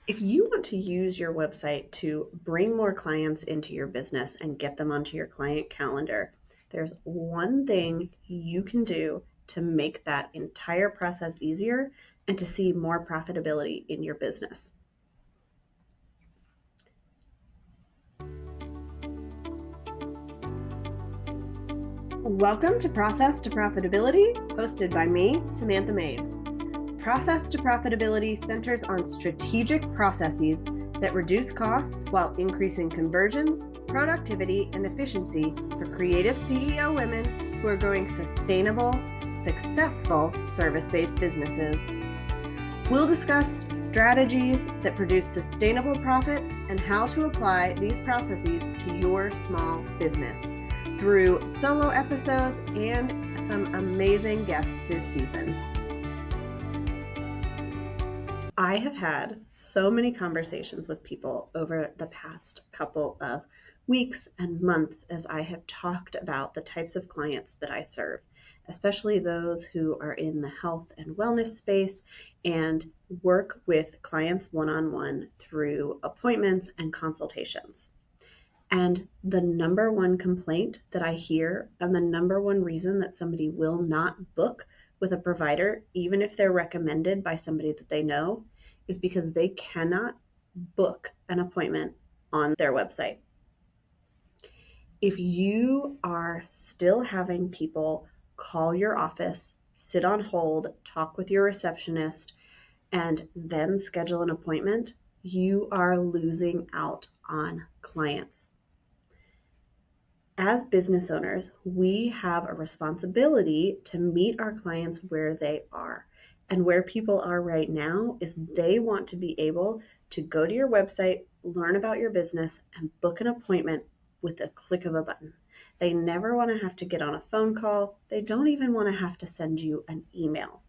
If you want to use your website to bring more clients into your business and get them onto your client calendar, there's one thing you can do to make that entire process easier and to see more profitability in your business. Welcome to Process to Profitability, hosted by me, Samantha Mabe. Process to Profitability centers on strategic processes that reduce costs while increasing conversions, productivity, and efficiency for creative CEO women who are growing sustainable, successful service-based businesses. We'll discuss strategies that produce sustainable profits and how to apply these processes to your small business through solo episodes and some amazing guests this season. I have had so many conversations with people over the past couple of weeks and months as I have talked about the types of clients that I serve, especially those who are in the health and wellness space and work with clients one-on-one through appointments and consultations. And the number one complaint that I hear, and the number one reason that somebody will not book with a provider, even if they're recommended by somebody that they know, is because they cannot book an appointment on their website. If you are still having people call your office, sit on hold, talk with your receptionist, and then schedule an appointment, you are losing out on clients. As business owners, we have a responsibility to meet our clients where they are. And where people are right now is they want to be able to go to your website, learn about your business, and book an appointment with a click of a button. They never want to have to get on a phone call. They don't even want to have to send you an email.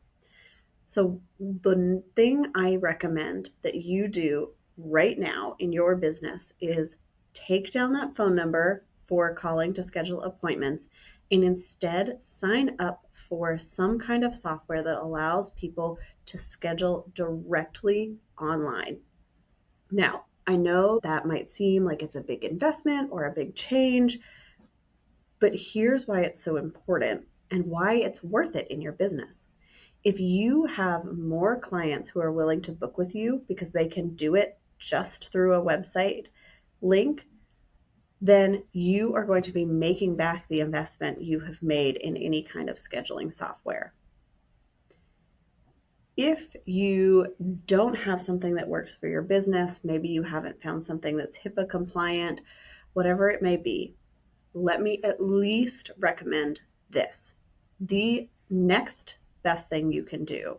So the thing I recommend that you do right now in your business is take down that phone number for calling to schedule appointments and instead sign up for some kind of software that allows people to schedule directly online. Now, I know that might seem like it's a big investment or a big change, but here's why it's so important and why it's worth it in your business. If you have more clients who are willing to book with you because they can do it just through a website link, then you are going to be making back the investment you have made in any kind of scheduling software. If you don't have something that works for your business, maybe you haven't found something that's HIPAA compliant, whatever it may be, let me at least recommend this. The next best thing you can do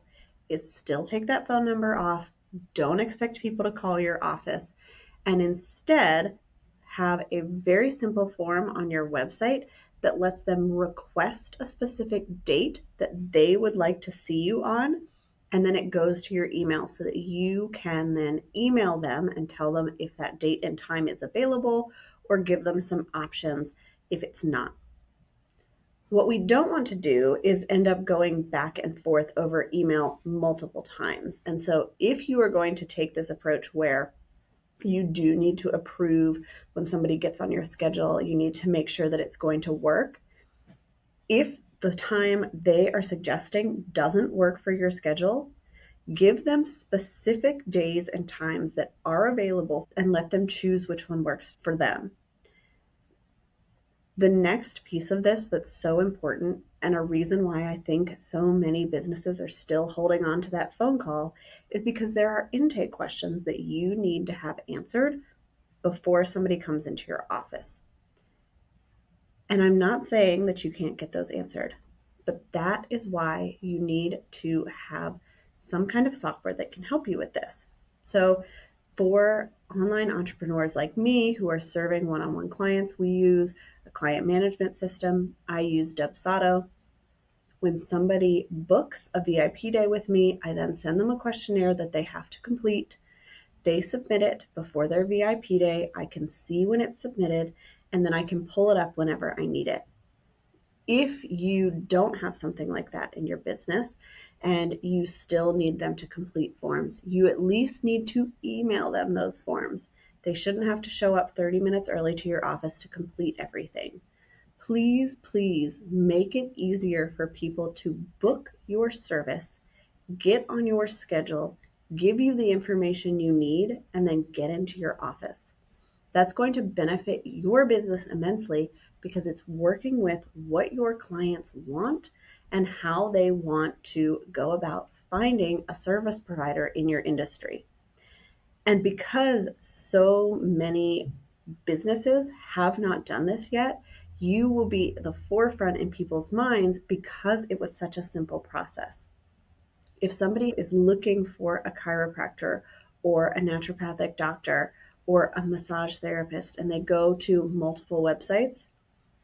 is still take that phone number off. Don't expect people to call your office, and instead have a very simple form on your website that lets them request a specific date that they would like to see you on, and then it goes to your email so that you can then email them and tell them if that date and time is available or give them some options if it's not. What we don't want to do is end up going back and forth over email multiple times. And so if you are going to take this approach where you do need to approve when somebody gets on your schedule, you need to make sure that it's going to work. If the time they are suggesting doesn't work for your schedule, give them specific days and times that are available and let them choose which one works for them. The next piece of this that's so important, and a reason why I think so many businesses are still holding on to that phone call, is because there are intake questions that you need to have answered before somebody comes into your office. And I'm not saying that you can't get those answered, but that is why you need to have some kind of software that can help you with this. So for online entrepreneurs like me who are serving one-on-one clients, we use a client management system. I use Dubsado. When somebody books a VIP day with me, I then send them a questionnaire that they have to complete. They submit it before their VIP day. I can see when it's submitted, and then I can pull it up whenever I need it. If you don't have something like that in your business and you still need them to complete forms, you at least need to email them those forms. They shouldn't have to show up 30 minutes early to your office to complete everything. Please, please make it easier for people to book your service, get on your schedule, give you the information you need, and then get into your office. That's going to benefit your business immensely because it's working with what your clients want and how they want to go about finding a service provider in your industry. And because so many businesses have not done this yet, you will be the forefront in people's minds because it was such a simple process. If somebody is looking for a chiropractor or a naturopathic doctor or a massage therapist and they go to multiple websites,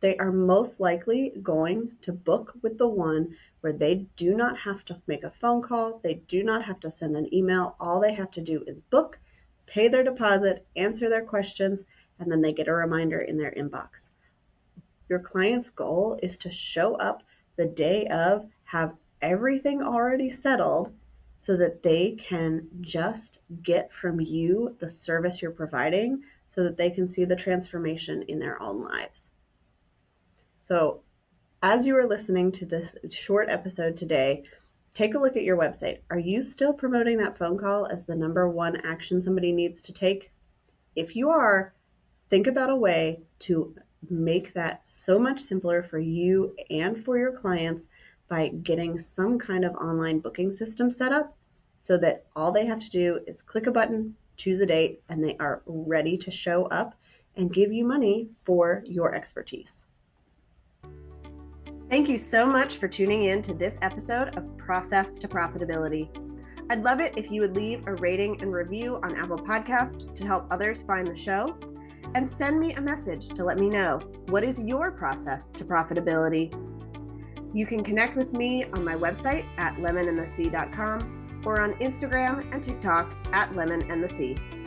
they are most likely going to book with the one where they do not have to make a phone call, they do not have to send an email. All they have to do is book, pay their deposit, answer their questions, and then they get a reminder in their inbox. Your client's goal is to show up the day of, have everything already settled so that they can just get from you the service you're providing so that they can see the transformation in their own lives. So as you are listening to this short episode today, take a look at your website. Are you still promoting that phone call as the number one action somebody needs to take? If you are, think about a way to make that so much simpler for you and for your clients by getting some kind of online booking system set up so that all they have to do is click a button, choose a date, and they are ready to show up and give you money for your expertise. Thank you so much for tuning in to this episode of Process to Profitability. I'd love it if you would leave a rating and review on Apple Podcasts to help others find the show, and send me a message to let me know what is your process to profitability. You can connect with me on my website at lemonandthesea.com or on Instagram and TikTok at lemonandthesea.